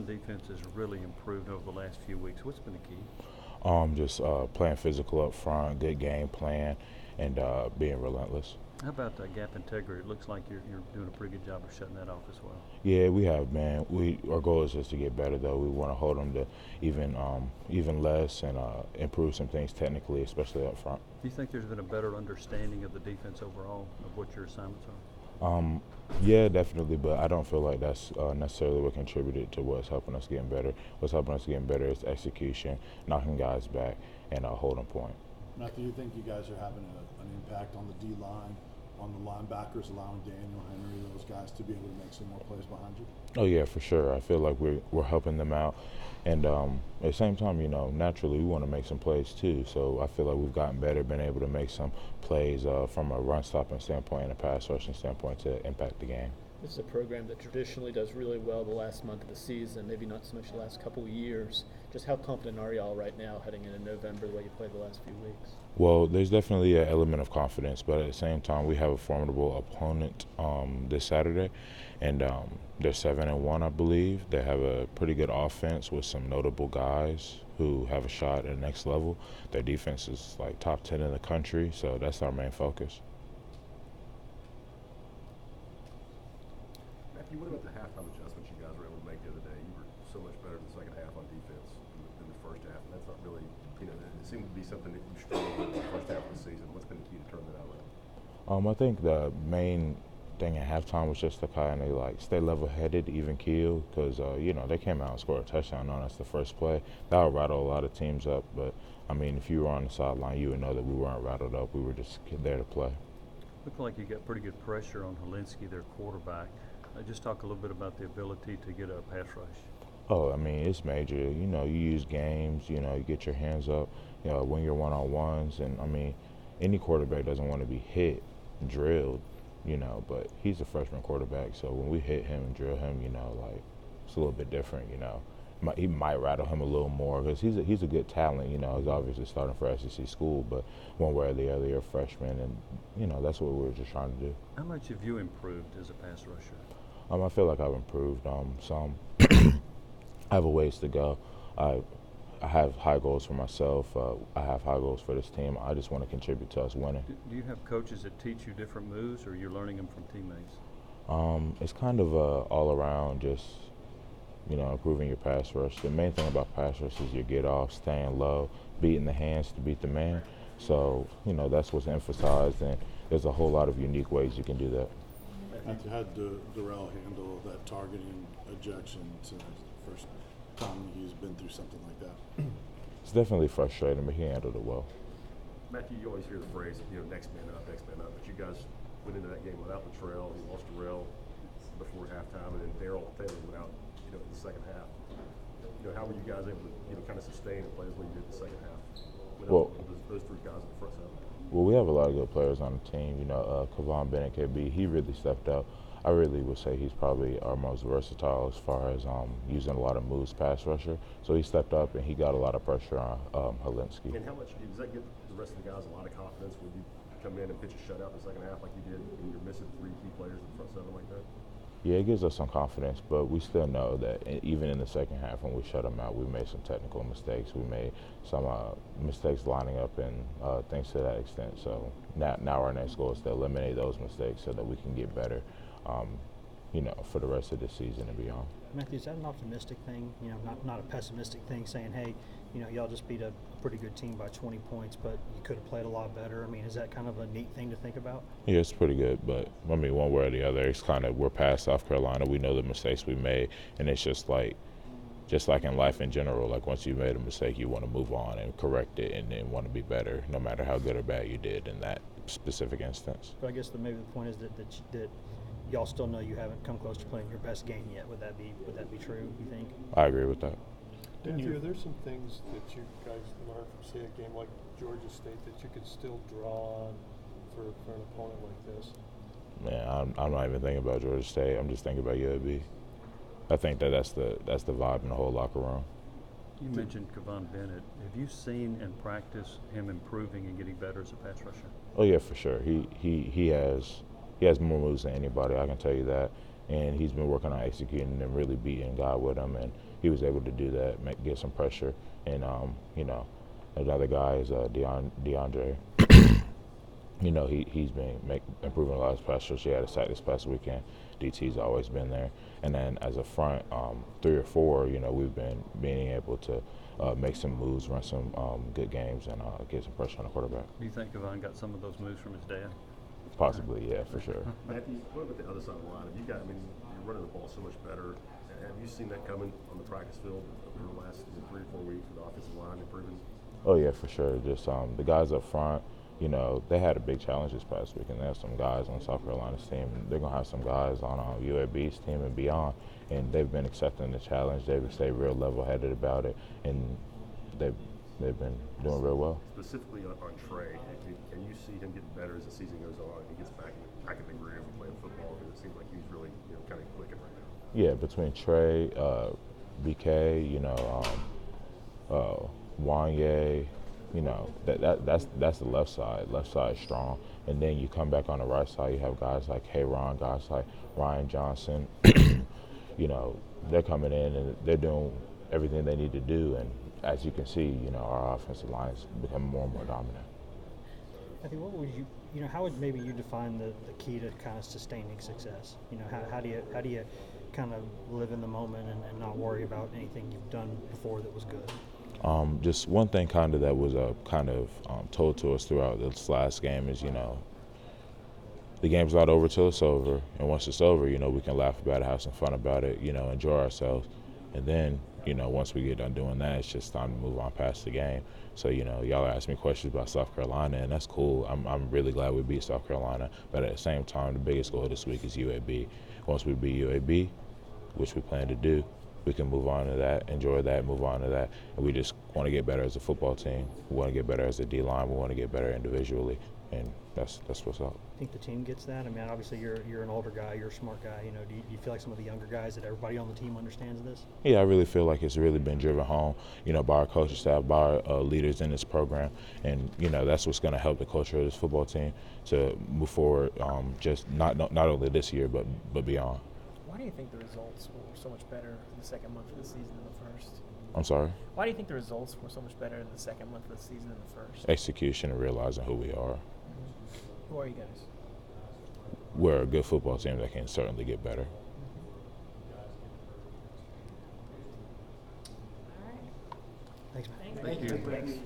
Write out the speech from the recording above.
defense has really improved over the last few weeks. What's been the key? Just playing physical up front, good game plan, and being relentless. How about gap integrity? It looks like you're doing a pretty good job of shutting that off as well. Yeah, we have, man. Our goal is just to get better, though. We want to hold them to even less and improve some things technically, especially up front. Do you think there's been a better understanding of the defense overall of what your assignments are? Yeah, definitely, but I don't feel like that's necessarily what contributed to what's helping us getting better. What's helping us getting better is execution, knocking guys back, and holding point. Matthew, do you think you guys are having an impact on the D line, on the linebackers, allowing Daniel, Henry, those guys to be able to make some more plays behind you? Oh yeah, for sure. I feel like we're helping them out, and at the same time, naturally we want to make some plays too. So I feel like we've gotten better, been able to make some plays from a run stopping standpoint and a pass rushing standpoint to impact the game. This is a program that traditionally does really well the last month of the season, maybe not so much the last couple of years. Just how confident are y'all right now heading into November, the way you played the last few weeks? Well, there's definitely an element of confidence, but at the same time, we have a formidable opponent this Saturday, and they're 7-1, I believe. They have a pretty good offense with some notable guys who have a shot at the next level. Their defense is like top 10 in the country, so that's our main focus. Matthew, what about the halftime adjustments you guys were able to make the other day? You were so much better in the second half on defense than the first half, and that's not really, it seemed to be something that you struggled with in the first half of the season. What's been the key to turn that around? I think the main thing at halftime was just to kind of like stay level-headed, even keel, because they came out and scored a touchdown on us the first play. That would rattle a lot of teams up, but I mean, if you were on the sideline, you would know that we weren't rattled up. We were just there to play. Looked like you got pretty good pressure on Helinski, their quarterback. Just talk a little bit about the ability to get a pass rush. Oh, I mean, it's major. You use games, you get your hands up, when you're one-on-ones. And, I mean, any quarterback doesn't want to be hit, drilled, but he's a freshman quarterback. So when we hit him and drill him, it's a little bit different, He might rattle him a little more because he's a good talent, He's obviously starting for SEC school, but one way or the other, you're a freshman, and, that's what we were just trying to do. How much have you improved as a pass rusher? I feel like I've improved some. I have a ways to go. I have high goals for myself. I have high goals for this team. I just want to contribute to us winning. Do you have coaches that teach you different moves, or you're learning them from teammates? It's kind of all around just, improving your pass rush. The main thing about pass rush is your get off, staying low, beating the hands to beat the man. So, that's what's emphasized, and there's a whole lot of unique ways you can do that. Matthew, how did Darrell handle that targeting ejection since the first time he's been through something like that? It's definitely frustrating, but he handled it well. Matthew, you always hear the phrase, next man up, but you guys went into that game without Latrell. You lost Darrell before halftime, and then Darrell Taylor went out, in the second half. How were you guys able to, kind of sustain and play as well you did in the second half without those three guys in the front seven? Well, we have a lot of good players on the team. Kavon Bennett, KB, he really stepped up. I really would say he's probably our most versatile as far as using a lot of moves pass rusher. So he stepped up and he got a lot of pressure on Helinski. And how much does that give the rest of the guys a lot of confidence when you come in and pitch a shutout in the second half like you did and you're missing three key players in the front seven like that? Yeah, it gives us some confidence, but we still know that even in the second half when we shut them out, we made some technical mistakes. We made some mistakes lining up and things to that extent. So now our next goal is to eliminate those mistakes so that we can get better, for the rest of the season and beyond. Matthew, is that an optimistic thing? Not a pessimistic thing, saying, hey, y'all just beat a pretty good team by 20 points, but you could have played a lot better. I mean, is that kind of a neat thing to think about? Yeah, it's pretty good, but one way or the other, it's kind of we're past South Carolina. We know the mistakes we made, and it's just like in life in general. Like once you made a mistake, you want to move on and correct it, and then want to be better, no matter how good or bad you did in that specific instance. But I guess maybe the point is that y'all still know you haven't come close to playing your best game yet. Would that be true, you think? I agree with that. Matthew, are there some things that you guys learned from, say, a game like Georgia State that you could still draw on for an opponent like this? Man, I'm not even thinking about Georgia State. I'm just thinking about UAB. I think that's the vibe in the whole locker room. You mentioned Kavon Bennett. Have you seen in practice him improving and getting better as a pass rusher? Oh yeah, for sure. He has more moves than anybody. I can tell you that. and he's been working on executing and really beating God with him, and he was able to do that, get some pressure. And another guy is DeAndre. He's been improving a lot of pressure. She had a sack this past weekend. DT's always been there. And then as a front, 3 or 4, we've been being able to make some moves, run some good games, and get some pressure on the quarterback. Do you think Yvonne got some of those moves from his dad? Possibly, yeah, for sure. Matthew, what about the other side of the line? You're running the ball so much better. Have you seen that coming on the practice field over the last 3 or 4 weeks with the offensive line improving? Oh, yeah, for sure. Just the guys up front, they had a big challenge this past week, and they have some guys on South Carolina's team. And they're going to have some guys on UAB's team and beyond, and they've been accepting the challenge. They've stayed real level-headed about it, and they've been doing real well. Specifically on Trey, can you see him getting better as the season goes on? He gets back in the groove of playing football, because it seems like he's really kind of clicking right now. Yeah, between Trey, BK, Wanye, that's the left side. Left side strong, and then you come back on the right side. You have guys like Hayron, guys like Ryan Johnson. They're coming in and they're doing everything they need to do. And as you can see, our offensive line is becoming more and more dominant. Matthew, what would how would maybe you define the key to kind of sustaining success? How do you kind of live in the moment and not worry about anything you've done before that was good? Just one thing that was told to us throughout this last game is, the game's not over till it's over. And once it's over, we can laugh about it, have some fun about it, enjoy ourselves. And then, once we get done doing that, it's just time to move on past the game. So, y'all ask me questions about South Carolina, and that's cool. I'm really glad we beat South Carolina. But at the same time, the biggest goal this week is UAB. Once we beat UAB, which we plan to do, we can move on to that, enjoy that, move on to that. And we just want to get better as a football team. We want to get better as a D-line. We want to get better individually. And that's what's up. I think the team gets that. I mean, obviously you're an older guy, you're a smart guy. Do you feel like some of the younger guys, that everybody on the team understands this? Yeah, I really feel like it's really been driven home, by our coaching staff, by our leaders in this program, and that's what's going to help the culture of this football team to move forward. Just not only this year, but beyond. Why do you think the results were so much better in the second month of the season than the first? I'm sorry? Why do you think the results were so much better in the second month of the season than the first? Execution and realizing who we are. Who are you guys? We're a good football team that can certainly get better. Thanks, man. Thank you.